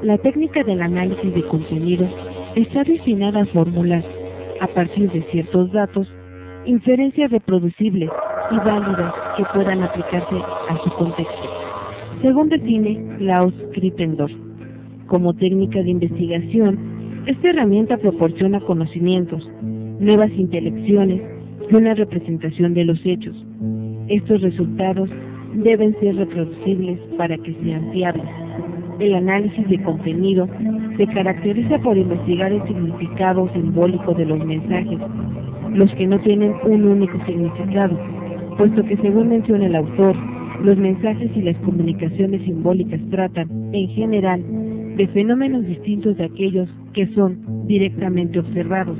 La técnica del análisis de contenido está destinada a formular, a partir de ciertos datos, inferencias reproducibles y válidas que puedan aplicarse a su contexto, según define Klaus Krippendorff. Como técnica de investigación, esta herramienta proporciona conocimientos, nuevas intelecciones y una representación de los hechos. Estos resultados deben ser reproducibles para que sean fiables. El análisis de contenido se caracteriza por investigar el significado simbólico de los mensajes, los que no tienen un único significado, puesto que, según menciona el autor, los mensajes y las comunicaciones simbólicas tratan, en general, de fenómenos distintos de aquellos que son directamente observados.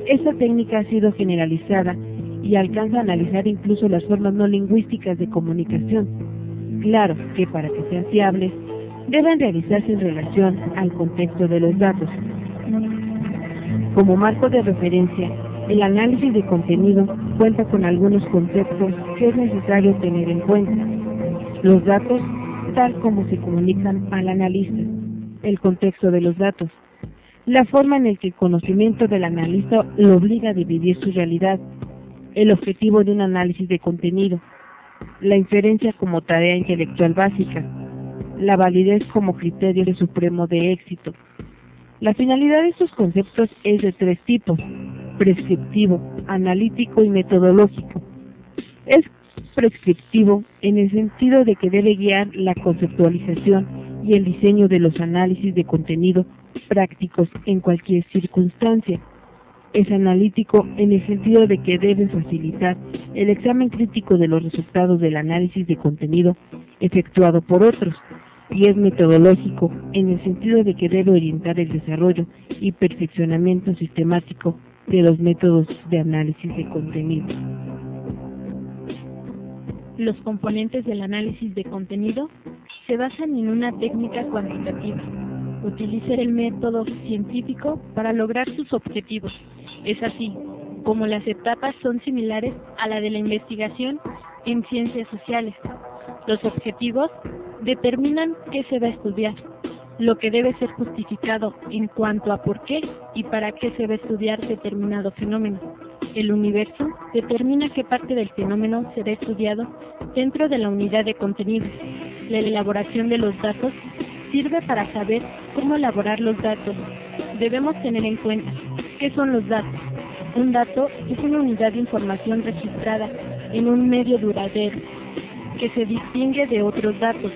Esta técnica ha sido generalizada y alcanza a analizar incluso las formas no lingüísticas de comunicación. Claro que para que sean fiables, deben realizarse en relación al contexto de los datos. Como marco de referencia, el análisis de contenido cuenta con algunos conceptos que es necesario tener en cuenta. Los datos, tal como se comunican al analista. El contexto de los datos. La forma en la que el conocimiento del analista lo obliga a dividir su realidad. El objetivo de un análisis de contenido. La inferencia como tarea intelectual básica. La validez como criterio supremo de éxito. La finalidad de estos conceptos es de tres tipos: prescriptivo, analítico y metodológico. Es prescriptivo en el sentido de que debe guiar la conceptualización y el diseño de los análisis de contenido prácticos en cualquier circunstancia. Es analítico en el sentido de que debe facilitar el examen crítico de los resultados del análisis de contenido efectuado por otros, y es metodológico en el sentido de que debe orientar el desarrollo y perfeccionamiento sistemático de los métodos de análisis de contenido. Los componentes del análisis de contenido se basan en una técnica cuantitativa. Utilizar el método científico para lograr sus objetivos. Es así como las etapas son similares a la de la investigación en ciencias sociales. Los objetivos determinan qué se va a estudiar, lo que debe ser justificado en cuanto a por qué y para qué se va a estudiar determinado fenómeno. El universo determina qué parte del fenómeno será estudiado dentro de la unidad de contenido. La elaboración de los datos sirve para saber cómo elaborar los datos. Debemos tener en cuenta qué son los datos. Un dato es una unidad de información registrada en un medio duradero que se distingue de otros datos.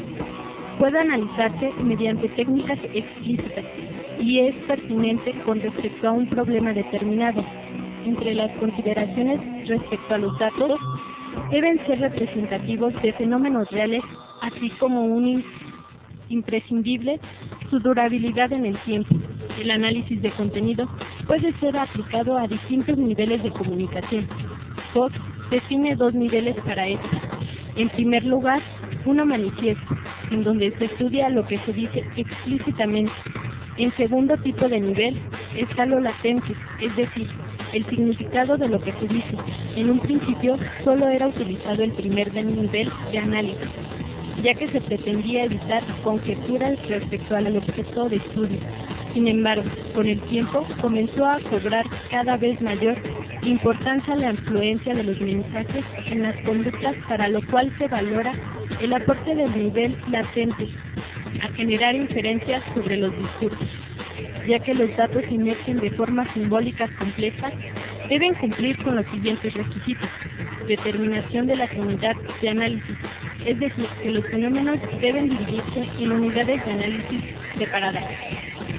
Puede analizarse mediante técnicas explícitas y es pertinente con respecto a un problema determinado. Entre las consideraciones respecto a los datos, deben ser representativos de fenómenos reales, así como imprescindible su durabilidad en el tiempo. El análisis de contenido puede ser aplicado a distintos niveles de comunicación. Fox define dos niveles para esto. En primer lugar, uno manifiesto, en donde se estudia lo que se dice explícitamente. En segundo tipo de nivel está lo latente, es decir, el significado de lo que se dice. En un principio solo era utilizado el primer nivel de análisis, ya que se pretendía evitar conjeturas respecto al objeto de estudio. Sin embargo, con el tiempo comenzó a cobrar cada vez mayor importancia la influencia de los mensajes en las conductas, para lo cual se valora el aporte del nivel latente a generar inferencias sobre los discursos, ya que los datos emergen de formas simbólicas complejas. Deben cumplir con los siguientes requisitos: determinación de la unidad de análisis, es decir, que los fenómenos deben dividirse en unidades de análisis separadas.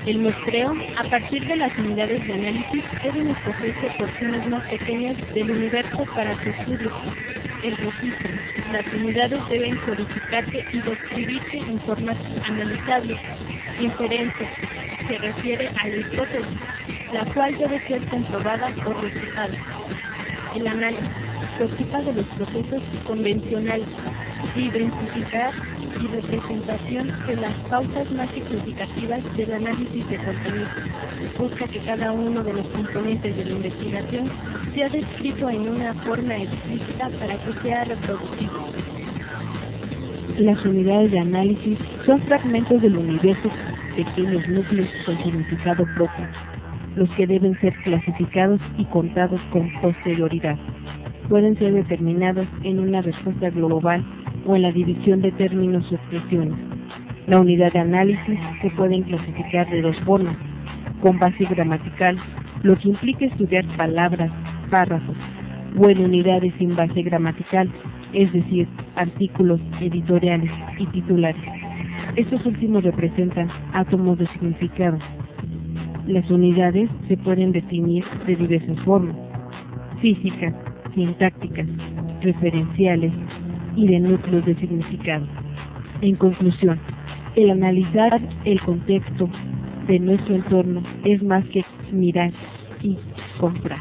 El muestreo, a partir de las unidades de análisis, deben escogerse porciones más pequeñas del universo para su estudio. El registro, las unidades deben codificarse y describirse en formas analizables. Inferencia, se refiere a la hipótesis, la cual debe ser comprobada o refutada. El análisis se ocupa de los procesos convencionales de identificar y representación de las pautas más significativas del análisis de contenido. Busca que cada uno de los componentes de la investigación sea descrito en una forma explícita para que sea reproducible. Las unidades de análisis son fragmentos del universo, pequeños núcleos con significado propio, los que deben ser clasificados y contados con posterioridad. Pueden ser determinados en una respuesta global o en la división de términos o expresiones. La unidad de análisis se pueden clasificar de dos formas: con base gramatical, lo que implica estudiar palabras, párrafos, o en unidades sin base gramatical, es decir, artículos, editoriales y titulares. Estos últimos representan átomos de significado. Las unidades se pueden definir de diversas formas: físicas, sintácticas, referenciales y de núcleos de significado. En conclusión, el analizar el contexto de nuestro entorno es más que mirar y comprar.